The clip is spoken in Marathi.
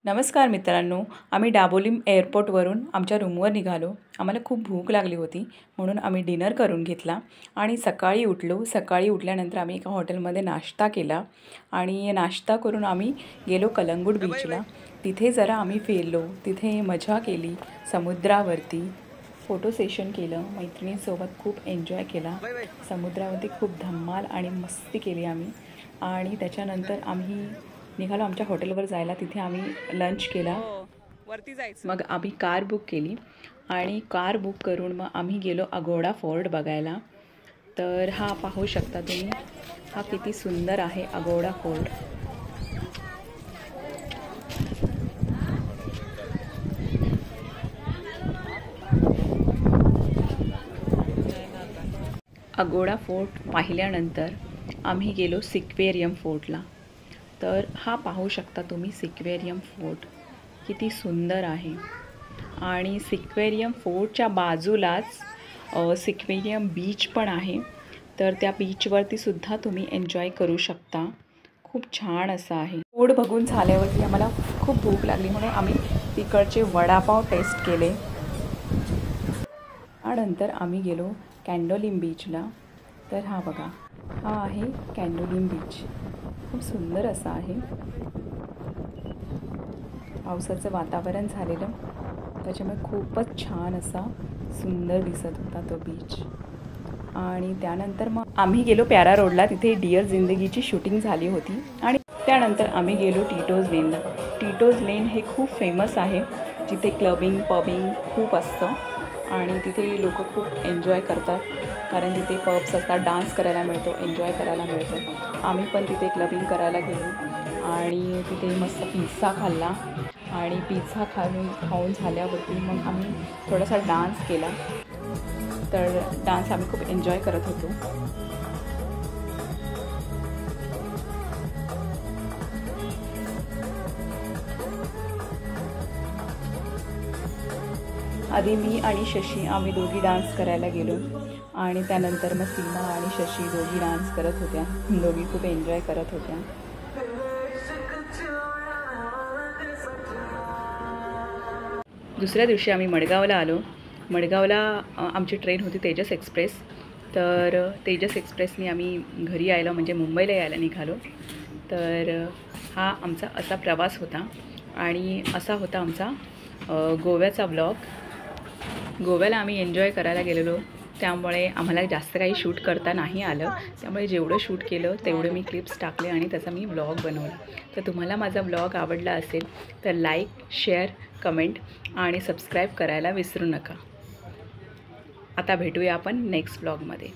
नमस्कार मित्रांनो, आम्ही दाबोली एअरपोर्टवरून आमच्या रूमवर निघालो. आम्हाला खूप भूक लागली होती म्हणून आम्ही डिनर करून घेतला आणि सकाळी उठलो. सकाळी उठल्यानंतर आम्ही एका हॉटेलमध्ये नाश्ता केला आणि नाश्ता करून आम्ही गेलो कलंगूट बीचला. तिथे जरा आम्ही फिरलो, तिथे मजा केली, समुद्रावरती फोटो सेशन केलं, मैत्रिणींसोबत खूप एन्जॉय केला. समुद्रावरती खूप धमाल आणि मस्ती केली आम्ही आणि त्याच्यानंतर आम्ही निघालो आमच्या हॉटेलवर जायला. तिथे आम्ही लंच केला. वरती जायचं. मग आम्ही कार बुक केली आणि कार बुक करून मग आम्ही गेलो अगोडा फोर्ट बघायला. तर हा पाहू शकता तुम्ही, हा किती सुंदर आहे अगोडा फोर्ट. अगोडा फोर्ट पाहिल्यानंतर आम्ही गेलो सिक्वेरियम फोर्टला. तर हा पाहू शकता तुम्ही सिक्वेरियम फोर्ट किती सुंदर आहे आणि सिक्वेरियम फोर्टच्या बाजूलाच सिक्वेरियम बीच पण आहे. तर त्या बीचवरती सुद्धा तुम्ही एन्जॉय करू शकता. खूप छान असं आहे. फूड बघून झाल्यावरती आम्हाला खूप भूक लागली म्हणून आम्ही तिकडचे वडापाव टेस्ट केले. त्यानंतर आम्ही गेलो कॅन्डोलिम बीचला. तर हा बघा, हा आहे कॅन्डोलिम बीच. खूप सुंदर असं आहे. पावसाचं वातावरण झालेलं त्याच्यामुळे खूपच छान असा सुंदर दिसत होता तो बीच. आणि त्यानंतर मग आम्ही गेलो प्यारा रोडला. तिथे डिअर जिंदगीची शूटिंग झाली होती. आणि त्यानंतर आम्ही गेलो टिटोज लेनला. टिटोज लेन हे खूप फेमस आहे, जिथे क्लबिंग पबिंग खूप असतं आणि तिथे लोक खूप एन्जॉय करतात, कारण तिथे पब्स असतात, डान्स करायला मिळतो, एन्जॉय करायला मिळतं. आम्ही पण तिथे क्लबिंग करायला गेलो आणि तिथे मस्त पिझ्झा खाल्ला आणि पिझ्झा खाऊन झाल्यावरती मग आम्ही थोडासा डान्स केला. तर डान्स आम्ही खूप एन्जॉय करत होतो. आधी मी आणि शशी आम्ही दोघी डान्स करायला गेलो आणि त्यानंतर मग सीमा आणि शशी दोघी डान्स करत होत्या. दोघी खूप एन्जॉय करत होत्या. दुसऱ्या दिवशी आम्ही मडगावला आलो. मडगावला आमची ट्रेन होती तेजस एक्सप्रेस. तर तेजस एक्सप्रेसने आम्ही घरी यायला म्हणजे मुंबईला यायला निघालो. तर हा आमचा असा प्रवास होता आणि असा होता आमचा गोव्याचा ब्लॉग. गोव्याला आम्ही एन्जॉय करायला गेलेलो, त्यामुळे आम्हाला जास्त काही शूट करता नाही आलं. त्यामुळे जेवढं शूट केलं तेवढे मी क्लिप्स टाकले आणि त्याचा मी ब्लॉग बनवला. तर तुम्हाला माझा ब्लॉग आवडला असेल तर लाईक, शेअर, कमेंट आणि सबस्क्राईब करायला विसरू नका. आता भेटूया आपण नेक्स्ट ब्लॉगमध्ये.